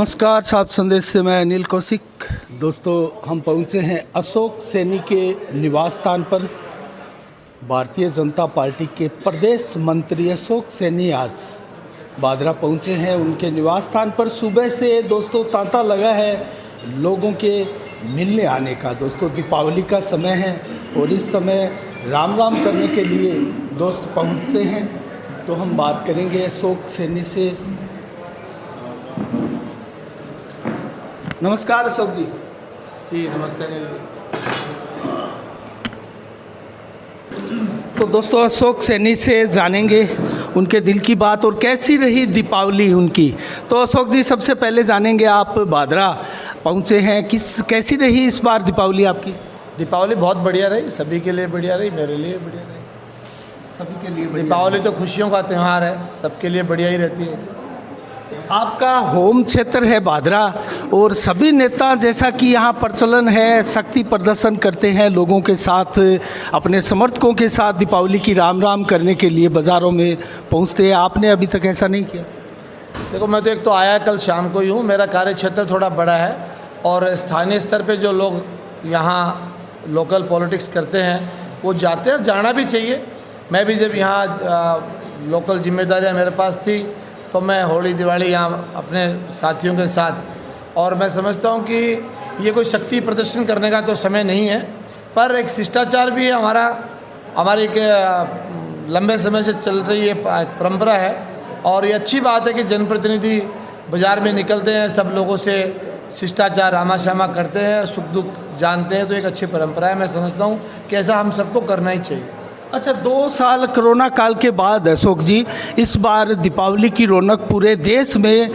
नमस्कार, साफ संदेश से मैं अनिल कौशिक। दोस्तों, हम पहुंचे हैं अशोक सैनी के निवास स्थान पर। भारतीय जनता पार्टी के प्रदेश मंत्री अशोक सैनी आज बादरा पहुंचे हैं उनके निवास स्थान पर। सुबह से दोस्तों तांता लगा है लोगों के मिलने आने का। दोस्तों, दीपावली का समय है और इस समय राम राम करने के लिए दोस्त पहुंचते हैं। तो हम बात करेंगे अशोक सैनी से। नमस्कार अशोक जी। जी नमस्ते अनिल जी। तो दोस्तों, अशोक सैनी से जानेंगे उनके दिल की बात और कैसी रही दीपावली उनकी। तो अशोक जी, सबसे पहले जानेंगे, आप बादरा पहुंचे हैं, कैसी रही इस बार दीपावली आपकी? दीपावली बहुत बढ़िया रही, सभी के लिए बढ़िया रही, मेरे लिए बढ़िया रही। सभी के लिए दीपावली तो खुशियों का त्यौहार है, सबके लिए बढ़िया ही रहती है। आपका होम क्षेत्र है बादरा और सभी नेता, जैसा कि यहाँ प्रचलन है, शक्ति प्रदर्शन करते हैं, लोगों के साथ, अपने समर्थकों के साथ दीपावली की राम राम करने के लिए बाज़ारों में पहुँचते हैं। आपने अभी तक ऐसा नहीं किया? देखो, मैं तो एक तो आया कल शाम को ही हूँ। मेरा कार्य क्षेत्र थोड़ा बड़ा है और स्थानीय स्तर पे जो लोग यहाँ लोकल पॉलिटिक्स करते हैं वो जाते हैं, जाना भी चाहिए। मैं भी जब यहाँ लोकल जिम्मेदारियाँ मेरे पास थी तो मैं होली दिवाली यहाँ अपने साथियों के साथ, और मैं समझता हूँ कि ये कोई शक्ति प्रदर्शन करने का तो समय नहीं है, पर एक शिष्टाचार भी है हमारी एक लंबे समय से चल रही है परंपरा है। और ये अच्छी बात है कि जनप्रतिनिधि बाज़ार में निकलते हैं, सब लोगों से शिष्टाचार रामा श्यामा करते हैं, सुख दुख जानते हैं। तो एक अच्छी परंपरा है, मैं समझता हूँ कि ऐसा हम सबको करना ही चाहिए। अच्छा, 2 साल कोरोना काल के बाद अशोक जी, इस बार दीपावली की रौनक पूरे देश में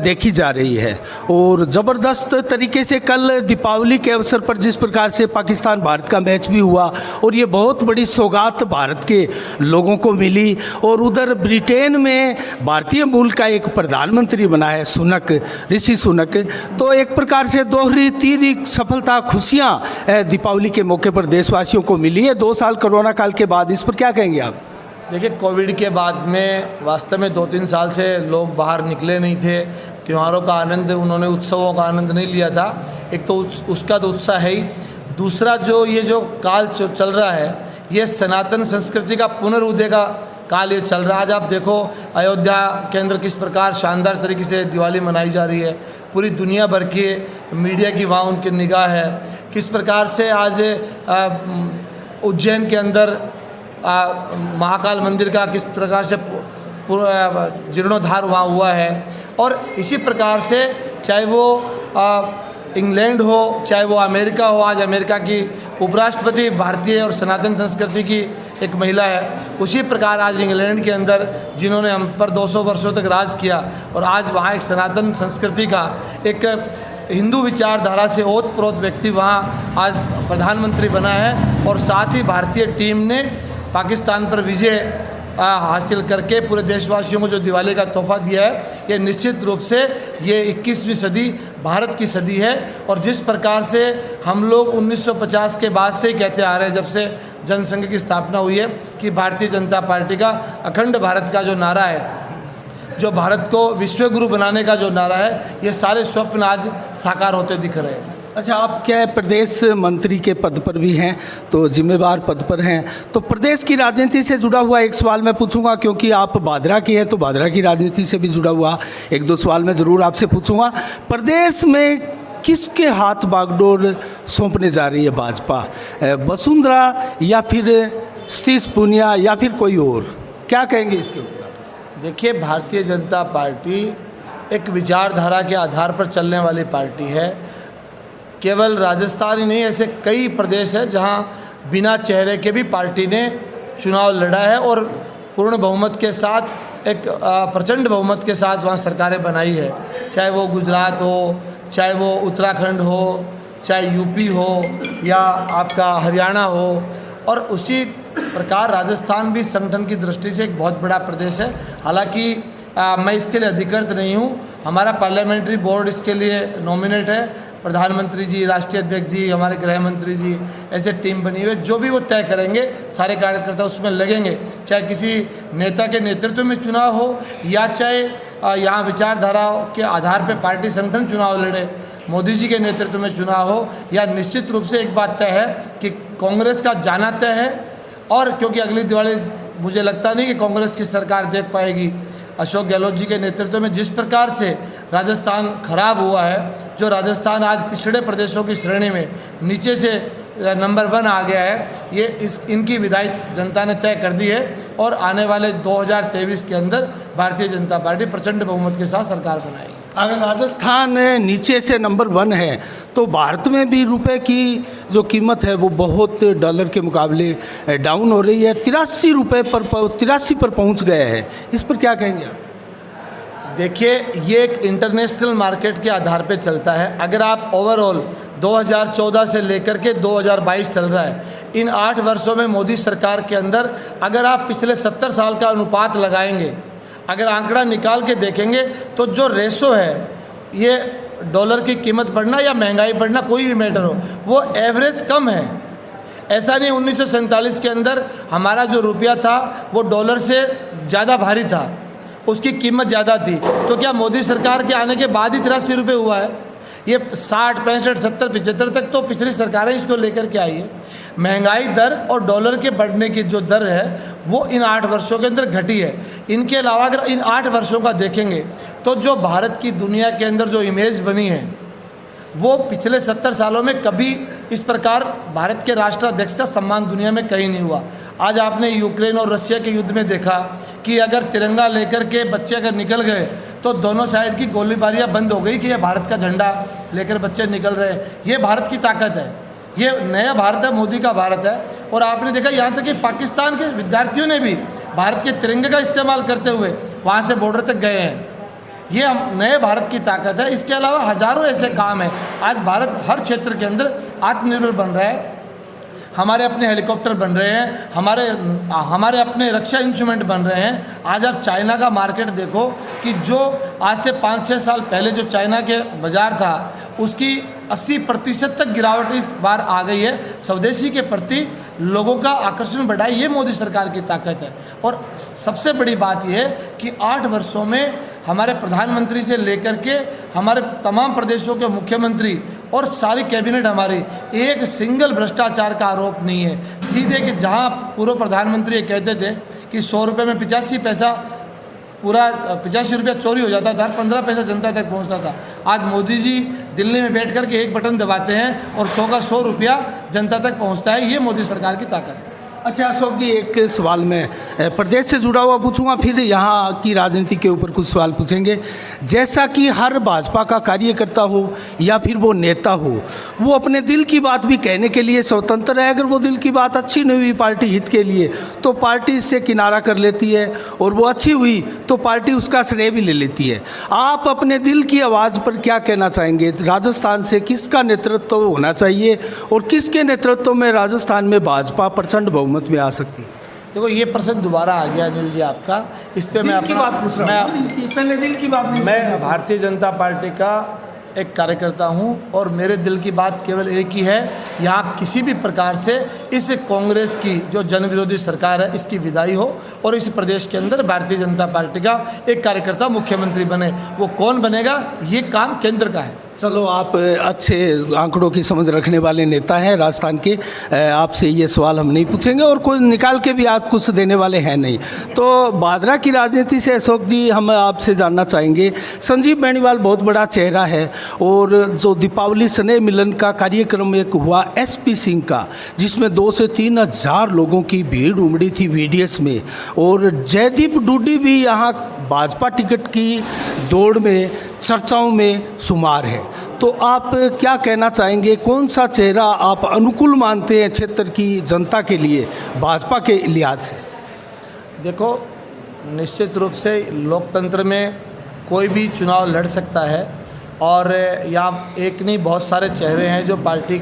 देखी जा रही है और ज़बरदस्त तरीके से कल दीपावली के अवसर पर जिस प्रकार से पाकिस्तान भारत का मैच भी हुआ और ये बहुत बड़ी सौगात भारत के लोगों को मिली। और उधर ब्रिटेन में भारतीय मूल का एक प्रधानमंत्री बना है सुनक, ऋषि सुनक। तो एक प्रकार से दोहरी तीरी सफलता, खुशियाँ दीपावली के मौके पर देशवासियों को मिली है 2 साल कोरोना काल के बाद। इस पर क्या कहेंगे आप? देखिए, कोविड के बाद में वास्तव में 2-3 साल से लोग बाहर निकले नहीं थे, त्योहारों का आनंद, उन्होंने उत्सवों का आनंद नहीं लिया था। एक तो उसका तो उत्साह है ही, दूसरा जो काल चल रहा है, ये सनातन संस्कृति का पुनरुदय का काल ये चल रहा है। आज आप देखो अयोध्या के अंदर किस प्रकार शानदार तरीके से दिवाली मनाई जा रही है, पूरी दुनिया भर की मीडिया की वहाँ उनकी निगाह है। किस प्रकार से आज उज्जैन के अंदर महाकाल मंदिर का किस प्रकार से जीर्णोद्धार वहाँ हुआ है। और इसी प्रकार से चाहे वो इंग्लैंड हो, चाहे वो अमेरिका हो, आज अमेरिका की उपराष्ट्रपति भारतीय और सनातन संस्कृति की एक महिला है। उसी प्रकार आज इंग्लैंड के अंदर जिन्होंने हम पर 200 वर्षों तक राज किया और आज वहाँ एक सनातन संस्कृति का, एक हिंदू विचारधारा से ओतप्रोत व्यक्ति वहाँ आज प्रधानमंत्री बना है। और साथ ही भारतीय टीम ने पाकिस्तान पर विजय हासिल करके पूरे देशवासियों को जो दिवाली का तोहफा दिया है, ये निश्चित रूप से ये 21वीं सदी भारत की सदी है। और जिस प्रकार से हम लोग 1950 के बाद से ही कहते आ रहे हैं, जब से जनसंघ की स्थापना हुई है, कि भारतीय जनता पार्टी का अखंड भारत का जो नारा है, जो भारत को विश्वगुरु बनाने का जो नारा है, ये सारे स्वप्न आज साकार होते दिख रहे हैं। अच्छा, आप क्या प्रदेश मंत्री के पद पर भी हैं, तो जिम्मेवार पद पर हैं, तो प्रदेश की राजनीति से जुड़ा हुआ एक सवाल मैं पूछूंगा, क्योंकि आप बादरा की हैं तो बादरा की राजनीति से भी जुड़ा हुआ 1-2 सवाल मैं ज़रूर आपसे पूछूंगा। प्रदेश में किसके हाथ बागडोर सौंपने जा रही है भाजपा? वसुंधरा या फिर सतीश पूनिया या फिर कोई और? क्या कहेंगे इसके ऊपर? देखिए, भारतीय जनता पार्टी एक विचारधारा के आधार पर चलने वाली पार्टी है। केवल राजस्थान ही नहीं, ऐसे कई प्रदेश है जहां बिना चेहरे के भी पार्टी ने चुनाव लड़ा है और पूर्ण बहुमत के साथ, एक प्रचंड बहुमत के साथ वहां सरकारें बनाई है। चाहे वो गुजरात हो, चाहे वो उत्तराखंड हो, चाहे यूपी हो या आपका हरियाणा हो। और उसी प्रकार राजस्थान भी संगठन की दृष्टि से एक बहुत बड़ा प्रदेश है। हालांकि मैं इसके लिए अधिकृत नहीं हूँ, हमारा पार्लियामेंट्री बोर्ड इसके लिए नॉमिनेट है। प्रधानमंत्री जी, राष्ट्रीय अध्यक्ष जी, हमारे गृह मंत्री जी, ऐसे टीम बनी हुई है। जो भी वो तय करेंगे, सारे कार्यकर्ता उसमें लगेंगे, चाहे किसी नेता के नेतृत्व में चुनाव हो या चाहे यहाँ विचारधारा के आधार पर पार्टी संगठन चुनाव लड़े, मोदी जी के नेतृत्व में चुनाव हो, या निश्चित रूप से एक बात तय है कि कांग्रेस का जाना तय है। और क्योंकि अगली दिवाली मुझे लगता नहीं कि कांग्रेस की सरकार देख पाएगी। अशोक गहलोत जी के नेतृत्व में जिस प्रकार से राजस्थान खराब हुआ है, जो राजस्थान आज पिछड़े प्रदेशों की श्रेणी में नीचे से नंबर 1 आ गया है, ये इनकी विदाई जनता ने तय कर दी है। और आने वाले 2023 के अंदर भारतीय जनता पार्टी प्रचंड बहुमत के साथ सरकार बनाएगी। अगर राजस्थान नीचे से नंबर 1 है तो भारत में भी रुपए की जो कीमत है वो बहुत डॉलर के मुकाबले डाउन हो रही है, 83 रुपये पर 83 पर पहुंच गया है। इस पर क्या कहेंगे आप? देखिए, ये एक इंटरनेशनल मार्केट के आधार पे चलता है। अगर आप ओवरऑल 2014 से लेकर के 2022 चल रहा है, इन 8 वर्षों में मोदी सरकार के अंदर अगर आप पिछले 70 साल का अनुपात लगाएंगे, अगर आंकड़ा निकाल के देखेंगे, तो जो रेशो है, ये डॉलर की कीमत बढ़ना या महंगाई बढ़ना कोई भी मैटर हो, वो एवरेज कम है। ऐसा नहीं 1947 के अंदर हमारा जो रुपया था वो डॉलर से ज़्यादा भारी था, उसकी कीमत ज़्यादा थी। तो क्या मोदी सरकार के आने के बाद ही 83 रुपये हुआ है? ये 60, 65, 70, 75 तक तो पिछली सरकारें इसको लेकर के आई है। महंगाई दर और डॉलर के बढ़ने की जो दर है वो इन 8 वर्षों के अंदर घटी है। इनके अलावा अगर इन 8 वर्षों का देखेंगे तो जो भारत की दुनिया के अंदर जो इमेज बनी है वो पिछले 70 सालों में कभी इस प्रकार भारत के राष्ट्राध्यक्ष का सम्मान दुनिया में कहीं नहीं हुआ। आज आपने यूक्रेन और रशिया के युद्ध में देखा कि अगर तिरंगा लेकर के बच्चे अगर निकल गए तो दोनों साइड की गोलीबारियां बंद हो गई कि ये भारत का झंडा लेकर बच्चे निकल रहे हैं। ये भारत की ताकत है, ये नया भारत है, मोदी का भारत है। और आपने देखा यहाँ तक कि पाकिस्तान के विद्यार्थियों ने भी भारत के तिरंगे का इस्तेमाल करते हुए वहाँ से बॉर्डर तक गए हैं। ये हम नए भारत की ताकत है। इसके अलावा हजारों ऐसे काम हैं। आज भारत हर क्षेत्र के अंदर आत्मनिर्भर बन रहा है। हमारे अपने हेलीकॉप्टर बन रहे हैं, हमारे अपने रक्षा इंस्ट्रूमेंट बन रहे हैं। आज आप चाइना का मार्केट देखो कि जो आज से 5-6 साल पहले जो चाइना के बाज़ार था उसकी 80% तक गिरावट इस बार आ गई है। स्वदेशी के प्रति लोगों का आकर्षण बढ़ा है, ये मोदी सरकार की ताकत है। और सबसे बड़ी बात यह है कि 8 वर्षों में हमारे प्रधानमंत्री से लेकर के हमारे तमाम प्रदेशों के मुख्यमंत्री और सारी कैबिनेट हमारी, एक सिंगल भ्रष्टाचार का आरोप नहीं है। सीधे कि जहां पूर्व प्रधानमंत्री ये कहते थे कि 100 रुपये में 85 पैसा पूरा 85 रुपया चोरी हो जाता था, 15 पैसा जनता तक पहुंचता था। आज मोदी जी दिल्ली में बैठ कर के एक बटन दबाते हैं और 100 का 100 रुपया जनता तक पहुंचता है। ये मोदी सरकार की ताकत है। अच्छा अशोक जी, एक सवाल मैं प्रदेश से जुड़ा हुआ पूछूंगा, फिर यहाँ की राजनीति के ऊपर कुछ सवाल पूछेंगे। जैसा कि हर भाजपा का कार्यकर्ता हो या फिर वो नेता हो, वो अपने दिल की बात भी कहने के लिए स्वतंत्र है। अगर वो दिल की बात अच्छी नहीं हुई पार्टी हित के लिए तो पार्टी इससे किनारा कर लेती है, और वो अच्छी हुई तो पार्टी उसका श्रेय भी ले लेती है। आप अपने दिल की आवाज़ पर क्या कहना चाहेंगे? राजस्थान से किसका नेतृत्व होना चाहिए और किसके नेतृत्व में राजस्थान में भाजपा प्रचंड बहुमत में आ सकती है? देखो, ये प्रश्न दोबारा आ गया अनिल जी आपका। इस पे मैं अपनी बात पूछ रहा हूँ, पहले दिल की बात नहीं। मैं भारतीय जनता पार्टी का एक कार्यकर्ता हूं और मेरे दिल की बात केवल एक ही है, यहाँ किसी भी प्रकार से इस कांग्रेस की जो जन विरोधी सरकार है इसकी विदाई हो और इस प्रदेश के अंदर भारतीय जनता पार्टी का एक कार्यकर्ता मुख्यमंत्री बने। वो कौन बनेगा, ये काम केंद्र का है। चलो, आप अच्छे आंकड़ों की समझ रखने वाले नेता हैं राजस्थान के, आपसे ये सवाल हम नहीं पूछेंगे और कोई निकाल के भी आप कुछ देने वाले हैं नहीं। तो भादरा की राजनीति से अशोक जी हम आपसे जानना चाहेंगे, संजीव बेनीवाल बहुत बड़ा चेहरा है और जो दीपावली स्नेह मिलन का कार्यक्रम एक हुआ SP सिंह का, जिसमें 2 से 3 हज़ार लोगों की भीड़ उमड़ी थी VDS में, और जयदीप डूडी भी यहाँ भाजपा टिकट की दौड़ में चर्चाओं में शुमार है। तो आप क्या कहना चाहेंगे, कौन सा चेहरा आप अनुकूल मानते हैं क्षेत्र की जनता के लिए भाजपा के लिहाज से? देखो, निश्चित रूप से लोकतंत्र में कोई भी चुनाव लड़ सकता है और यहाँ एक नहीं बहुत सारे चेहरे हैं जो पार्टी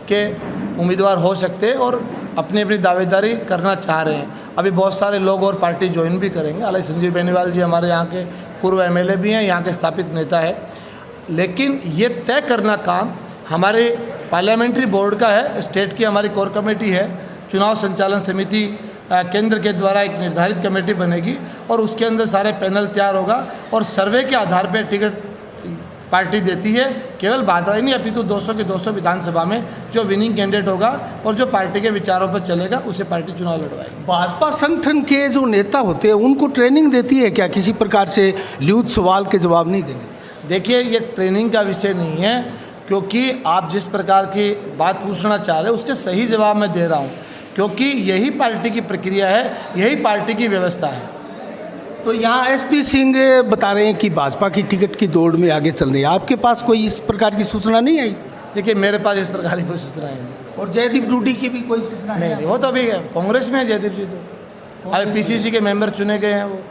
के उम्मीदवार हो सकते हैं और अपनी अपनी दावेदारी करना चाह रहे हैं। अभी बहुत सारे लोग और पार्टी ज्वाइन भी करेंगे। हालांकि संजीव बेनीवाल जी हमारे यहाँ के पूर्व MLA भी हैं, यहाँ के स्थापित नेता है, लेकिन ये तय करना काम हमारे पार्लियामेंट्री बोर्ड का है। स्टेट की हमारी कोर कमेटी है, चुनाव संचालन समिति केंद्र के द्वारा एक निर्धारित कमेटी बनेगी और उसके अंदर सारे पैनल तैयार होगा और सर्वे के आधार पर टिकट पार्टी देती है। केवल बात ही नहीं, अपितु 200 के 200 विधानसभा में जो विनिंग कैंडिडेट होगा और जो पार्टी के विचारों पर चलेगा उसे पार्टी चुनाव लड़वाएगी। भाजपा संगठन के जो नेता होते हैं उनको ट्रेनिंग देती है क्या, किसी प्रकार से ल्यूज सवाल के जवाब नहीं देने? देखिए, ये ट्रेनिंग का विषय नहीं है, क्योंकि आप जिस प्रकार की बात पूछना चाह रहे हैं उसके सही जवाब मैं दे रहा हूँ, क्योंकि यही पार्टी की प्रक्रिया है, यही पार्टी की व्यवस्था है। तो यहाँ एसपी सिंह बता रहे हैं कि भाजपा की टिकट की दौड़ में आगे चल रही है, आपके पास कोई इस प्रकार की सूचना नहीं आई? देखिए, मेरे पास इस प्रकार की कोई सूचना है नहीं। और जयदीप रूडी की भी कोई सूचना नहीं, वो तो अभी कांग्रेस में है जयदीप जी, तो अभी पीसीसी के मेंबर चुने गए हैं। वो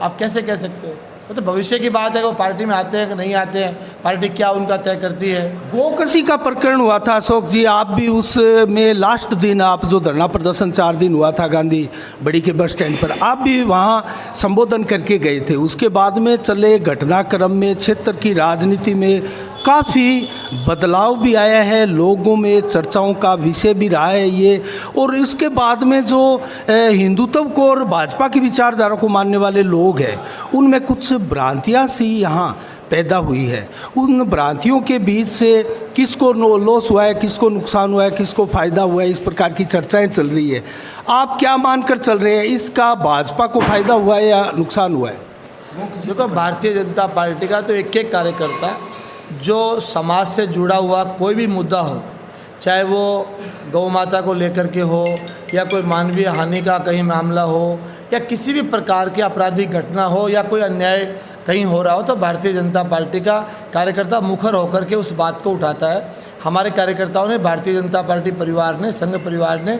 आप कैसे कह सकते हो? वो तो भविष्य की बात है, वो पार्टी में आते हैं कि नहीं आते हैं, पार्टी क्या उनका तय करती है। गोकसी का प्रकरण हुआ था अशोक जी, आप भी उस में लास्ट दिन, आप जो धरना प्रदर्शन 4 दिन हुआ था गांधी बड़ी के बस स्टैंड पर, आप भी वहां संबोधन करके गए थे। उसके बाद में चले घटनाक्रम में क्षेत्र की राजनीति में काफ़ी बदलाव भी आया है, लोगों में चर्चाओं का विषय भी रहा है ये। और इसके बाद में जो हिंदुत्व को और भाजपा की विचारधारा को मानने वाले लोग हैं, उनमें कुछ भ्रांतियाँ सी यहाँ पैदा हुई है। उन भ्रांतियों के बीच से किसको लॉस हुआ है, किसको नुकसान हुआ है, किसको फ़ायदा हुआ है, इस प्रकार की चर्चाएं चल रही है। आप क्या मानकर चल रहे हैं, इसका भाजपा को फ़ायदा हुआ है या नुकसान हुआ है? देखो, भारतीय जनता पार्टी का तो एक एक कार्यकर्ता जो समाज से जुड़ा हुआ कोई भी मुद्दा हो, चाहे वो गौ माता को लेकर के हो या कोई मानवीय हानि का कहीं मामला हो या किसी भी प्रकार की आपराधिक घटना हो या कोई अन्याय कहीं हो रहा हो, तो भारतीय जनता पार्टी का कार्यकर्ता मुखर होकर के उस बात को उठाता है। हमारे कार्यकर्ताओं ने, भारतीय जनता पार्टी परिवार ने, संघ परिवार ने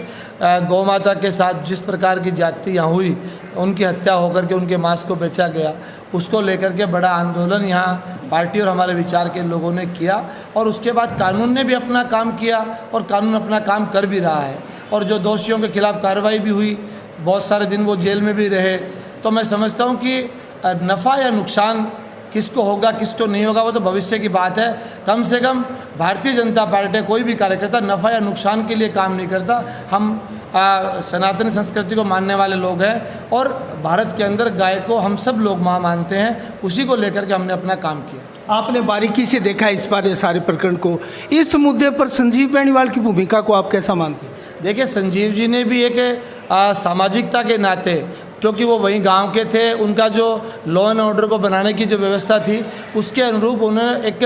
गौ माता के साथ जिस प्रकार की ज्यादती यहाँ हुई, उनकी हत्या होकर के उनके मांस को बेचा गया, उसको लेकर के बड़ा आंदोलन यहाँ पार्टी और हमारे विचार के लोगों ने किया। और उसके बाद कानून ने भी अपना काम किया और कानून अपना काम कर भी रहा है। और जो दोषियों के खिलाफ कार्रवाई भी हुई, बहुत सारे दिन वो जेल में भी रहे। तो मैं समझता हूँ कि नफ़ा या नुकसान किसको होगा किसको नहीं होगा वो तो भविष्य की बात है। कम से कम भारतीय जनता पार्टी कोई भी कार्यकर्ता नफ़ा या नुकसान के लिए काम नहीं करता। हम सनातन संस्कृति को मानने वाले लोग हैं और भारत के अंदर गाय को हम सब लोग माँ मानते हैं, उसी को लेकर के हमने अपना काम किया। आपने बारीकी से देखा इस बार सारे प्रकरण को, इस मुद्दे पर संजीव बेनीवाल की भूमिका को आप कैसा मानते हैं? देखिए, संजीव जी ने भी एक सामाजिकता के नाते, क्योंकि वो वहीं गांव के थे, उनका जो लॉ एंड ऑर्डर को बनाने की जो व्यवस्था थी उसके अनुरूप उन्होंने एक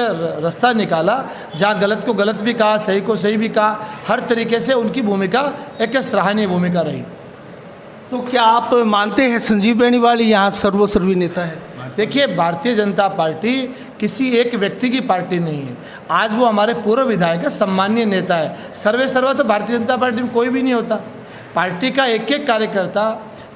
रास्ता निकाला, जहां गलत को गलत भी कहा, सही को सही भी कहा। हर तरीके से उनकी भूमिका एक सराहनीय भूमिका रही। तो क्या आप मानते हैं संजीव बेनीवाल यहाँ सर्वोसर्वी नेता है? देखिए, भारतीय जनता पार्टी किसी एक व्यक्ति की पार्टी नहीं है। आज वो हमारे पूर्व विधायक है, सम्मानीय नेता है। सर्वे सर्वा तो भारतीय जनता पार्टी में कोई भी नहीं होता। पार्टी का एक एक कार्यकर्ता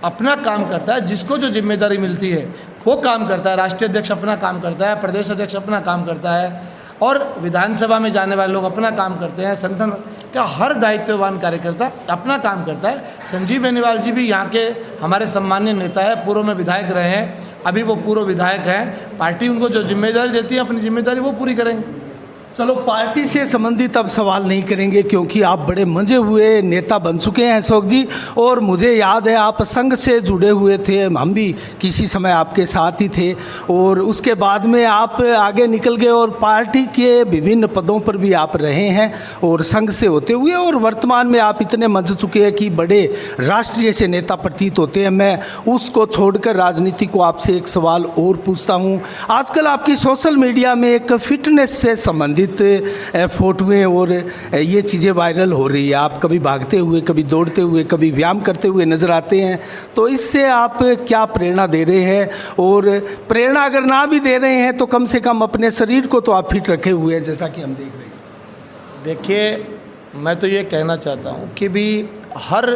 अपना काम करता है, जिसको जो जिम्मेदारी मिलती है वो काम करता है। राष्ट्रीय अध्यक्ष अपना काम करता है, प्रदेश अध्यक्ष अपना काम करता है और विधानसभा में जाने वाले लोग अपना काम करते हैं। संगठन का हर दायित्ववान कार्यकर्ता अपना काम करता है। संजीव बेनीवाल जी भी यहाँ के हमारे सम्मानीय नेता है, पूर्व में विधायक रहे हैं, अभी वो पूर्व विधायक हैं। पार्टी उनको जो जिम्मेदारी देती है अपनी जिम्मेदारी वो पूरी करेंगे। चलो, पार्टी से संबंधित अब सवाल नहीं करेंगे क्योंकि आप बड़े मंजे हुए नेता बन चुके हैं अशोक जी। और मुझे याद है आप संघ से जुड़े हुए थे, हम भी किसी समय आपके साथ ही थे। और उसके बाद में आप आगे निकल गए और पार्टी के विभिन्न पदों पर भी आप रहे हैं और संघ से होते हुए, और वर्तमान में आप इतने मंज चुके हैं कि बड़े राष्ट्रीय से नेता प्रतीत होते हैं। मैं उसको छोड़कर राजनीति को आपसे एक सवाल और पूछता हूँ। आजकल आपकी सोशल मीडिया में एक फिटनेस से संबंधित फोटोएं और ये चीज़ें वायरल हो रही है। आप कभी भागते हुए, कभी दौड़ते हुए, कभी व्यायाम करते हुए नज़र आते हैं। तो इससे आप क्या प्रेरणा दे रहे हैं? और प्रेरणा अगर ना भी दे रहे हैं तो कम से कम अपने शरीर को तो आप फिट रखे हुए हैं, जैसा कि हम देख रहे हैं। देखिए, मैं तो ये कहना चाहता हूँ कि भी हर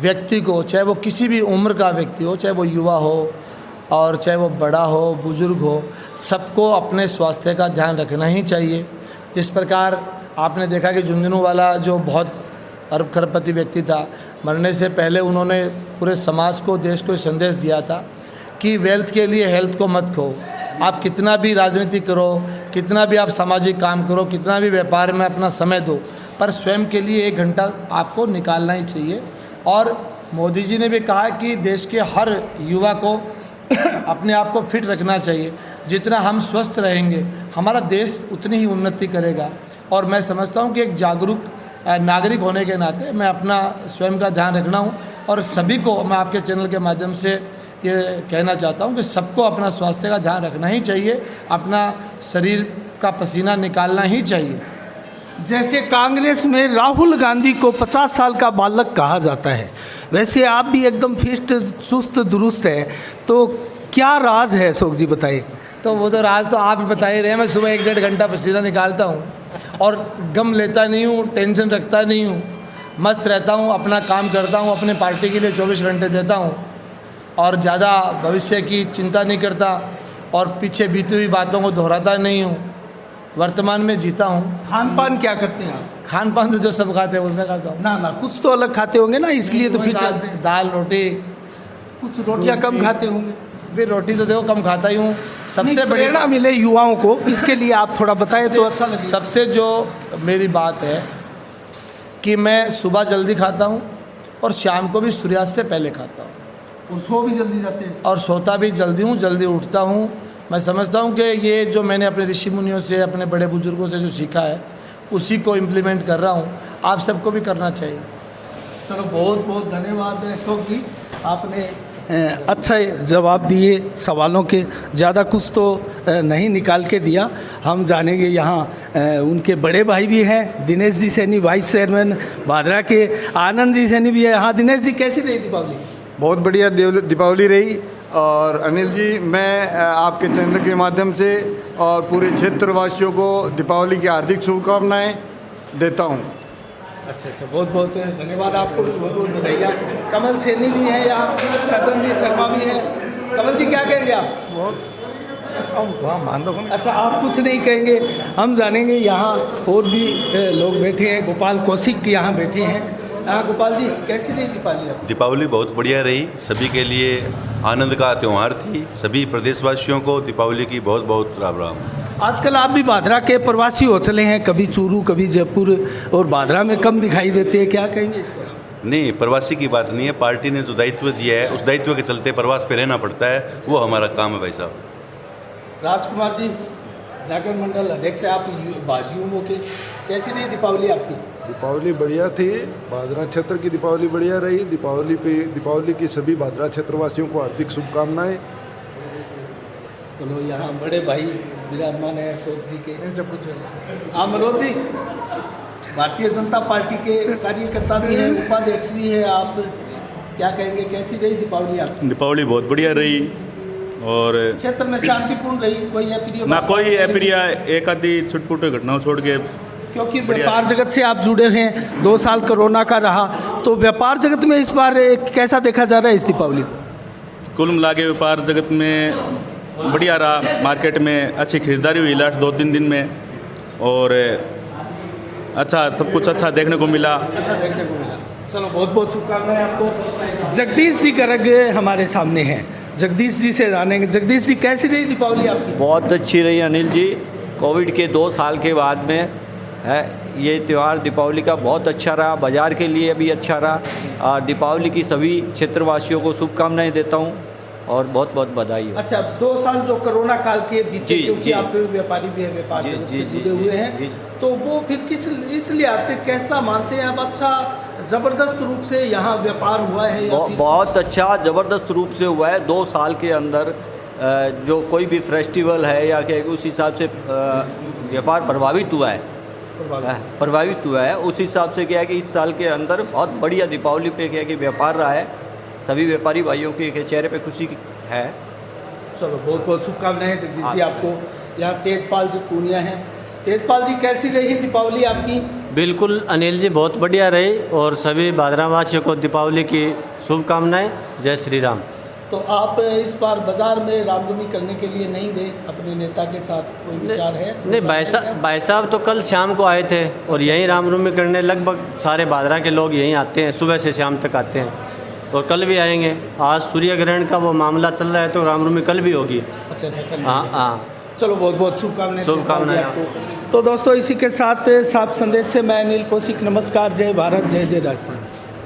व्यक्ति को, चाहे वो किसी भी उम्र का व्यक्ति हो, चाहे वो युवा हो और चाहे वो बड़ा हो, बुजुर्ग हो, सबको अपने स्वास्थ्य का ध्यान रखना ही चाहिए। जिस प्रकार आपने देखा कि झुंझुनूवाला जो बहुत अरब खरबपति व्यक्ति था, मरने से पहले उन्होंने पूरे समाज को, देश को संदेश दिया था कि वेल्थ के लिए हेल्थ को मत खो। आप कितना भी राजनीति करो, कितना भी आप सामाजिक काम करो, कितना भी व्यापार में अपना समय दो, पर स्वयं के लिए 1 घंटा आपको निकालना ही चाहिए। और मोदी जी ने भी कहा कि देश के हर युवा को अपने आप को फिट रखना चाहिए। जितना हम स्वस्थ रहेंगे हमारा देश उतनी ही उन्नति करेगा। और मैं समझता हूँ कि एक जागरूक नागरिक होने के नाते मैं अपना स्वयं का ध्यान रखना हूँ और सभी को मैं आपके चैनल के माध्यम से ये कहना चाहता हूँ कि सबको अपना स्वास्थ्य का ध्यान रखना ही चाहिए, अपना शरीर का पसीना निकालना ही चाहिए। जैसे कांग्रेस में राहुल गांधी को 50 साल का बालक कहा जाता है, वैसे आप भी एकदम फिट चुस्त दुरुस्त है, तो क्या राज है अशोक जी बताइए। तो वो तो राज तो आप ही बता ही रहे हैं। मैं सुबह 1-1.5 घंटा पसीना निकालता हूँ और गम लेता नहीं हूँ, टेंशन रखता नहीं हूँ, मस्त रहता हूँ, अपना काम करता हूँ, अपने पार्टी के लिए 24 घंटे देता हूँ और ज़्यादा भविष्य की चिंता नहीं करता और पीछे बीती हुई बातों को दोहराता नहीं हूँ, वर्तमान में जीता हूँ। खान पान क्या करते हैं आप? खान पान तो जो सब खाते हैं उसमें खाता हूँ। ना कुछ तो अलग खाते होंगे ना, इसलिए तो फिर दाल रोटी, कुछ रोटियां कम खाते होंगे। फिर रोटी तो देखो कम खाता ही हूँ। सबसे नहीं, बड़ी प्रेरणा मिले युवाओं को, इसके लिए आप थोड़ा बताएं तो अच्छा लगे। सबसे जो मेरी बात है कि मैं सुबह जल्दी खाता हूँ और शाम को भी सूर्यास्त से पहले खाता हूँ और सो भी जल्दी जाते हैं और सोता भी जल्दी हूँ, जल्दी उठता हूँ। मैं समझता हूँ कि ये जो मैंने अपने ऋषि मुनियों से, अपने बड़े बुजुर्गों से जो सीखा है उसी को इम्प्लीमेंट कर रहा हूँ। आप सबको भी करना चाहिए। चलो बहुत बहुत धन्यवाद अशोक जी, आपने अच्छा जवाब दिए सवालों के, ज़्यादा कुछ तो नहीं निकाल के दिया। हम जानेंगे यहाँ उनके बड़े भाई भी हैं, दिनेश जी सैनी, वाइस चेयरमैन भादरा के, आनंद जी सैनी भी है। हाँ दिनेश जी, कैसी रही दीपावली? बहुत बढ़िया दीपावली रही। और अनिल जी, मैं आपके चैनल के माध्यम से और पूरे क्षेत्रवासियों को दीपावली की हार्दिक शुभकामनाएं देता हूं। अच्छा, बहुत बहुत धन्यवाद आपको, बहुत बहुत बधाइयाँ। कमल सैनी भी है यहाँ, शतरंजी शर्मा भी है। कमल जी क्या कहेंगे आप? अच्छा, आप कुछ नहीं कहेंगे, हम जानेंगे। यहाँ और भी लोग बैठे हैं, गोपाल कौशिक यहाँ बैठे हैं। हाँ गोपाल जी, कैसी रही दीपावली आप? दीपावली बहुत बढ़िया रही, सभी के लिए आनंद का त्यौहार थी। सभी प्रदेशवासियों को दीपावली की बहुत बहुत राम राम। आजकल आप भी भादरा के प्रवासी हो चले हैं, कभी चूरू कभी जयपुर, और भादरा में कम दिखाई देते हैं, क्या कहेंगे इस पर? नहीं, प्रवासी की बात नहीं है, पार्टी ने जो दायित्व दिया है उस दायित्व के चलते प्रवास पे रहना पड़ता है, वो हमारा काम है भाई साहब। राजकुमार जी, जागर मंडल अध्यक्ष आप बाजियों के, कैसी रही दीपावली आपकी? दीपावली बढ़िया थी, भादरा क्षेत्र की दीपावली बढ़िया रही। दीपावली की सभी भादरा क्षेत्रवासियों को हार्दिक शुभकामनाएं। चलो यहाँ बड़े भाई विराजमान है अशोक जी के। हाँ मनोज जी, भारतीय जनता पार्टी के कार्यकर्ता भी हैं, उपाध्यक्ष भी है, आप क्या कहेंगे, कैसी रही दीपावली आपकी? दीपावली बहुत बढ़िया रही और क्षेत्र में शांतिपूर्ण रही, कोई अप्रिय ना कोई अप्रिय एक आधी छुटपुट घटनाओं छोड़ के। क्योंकि व्यापार जगत से आप जुड़े हैं, 2 साल कोरोना का रहा, तो व्यापार जगत में इस बार कैसा देखा जा रहा है इस दीपावली को? कुल मिला के व्यापार जगत में बढ़िया रहा, मार्केट में अच्छी खरीदारी हुई लास्ट 2-3 दिन में और अच्छा सब कुछ अच्छा देखने को मिला। अच्छा देखने को मिला। चलो बहुत बहुत शुभकामनाएं आपको। जगदीश जी गर्ग हमारे सामने हैं, जगदीश जी से जानेंगे। जगदीश जी, कैसी रही दीपावली आपकी? बहुत अच्छी रही अनिल जी। कोविड के 2 साल के बाद में है ये त्यौहार दीपावली का बहुत अच्छा रहा, बाज़ार के लिए भी अच्छा रहा। और दीपावली की सभी क्षेत्रवासियों को शुभकामनाएं देता हूं और बहुत बहुत बधाई हो। अच्छा, 2 साल जो कोरोना काल के बीते, क्योंकि जी। आप व्यापारी भी हैं, व्यापार जी, जगत जी, से जी, जुड़े हुए हैं, जी। तो वो फिर इस लिहाज से कैसा मानते हैं अब? अच्छा ज़बरदस्त रूप से यहाँ व्यापार हुआ है या फिर? बहुत अच्छा ज़बरदस्त रूप से हुआ है। 2 साल के अंदर जो कोई भी फेस्टिवल है या क्या, उस हिसाब से व्यापार प्रभावित हुआ है, उस हिसाब से क्या है कि इस साल के अंदर बहुत बढ़िया दीपावली पे क्या है कि व्यापार रहा है। सभी व्यापारी भाइयों के चेहरे पे खुशी है। चलो बहुत बहुत शुभकामनाएं जगदीश जी आपको। यहाँ तेजपाल जी पूनिया हैं। तेजपाल जी, कैसी रही दीपावली आपकी? बिल्कुल अनिल जी, बहुत बढ़िया रही और सभी भादरावासियों को दीपावली की शुभकामनाएं। जय श्री राम। तो आप इस बार बाजार में रामनवमी करने के लिए नहीं गए अपने नेता के साथ, कोई विचार है? नहीं, भाई साहब तो कल शाम को आए थे और यहीं रामनवमी करने लगभग सारे भादरा के लोग यहीं आते हैं, सुबह से शाम तक आते हैं और कल भी आएंगे। आज सूर्य ग्रहण का वो मामला चल रहा है तो रामनवमी कल भी होगी। अच्छा, कल। हाँ। चलो बहुत बहुत शुभकामनाएं आपको। तो दोस्तों, इसी के साथ साफ संदेश से मैं अनिल कौशिक, नमस्कार, जय भारत, जय जय राजस्थान।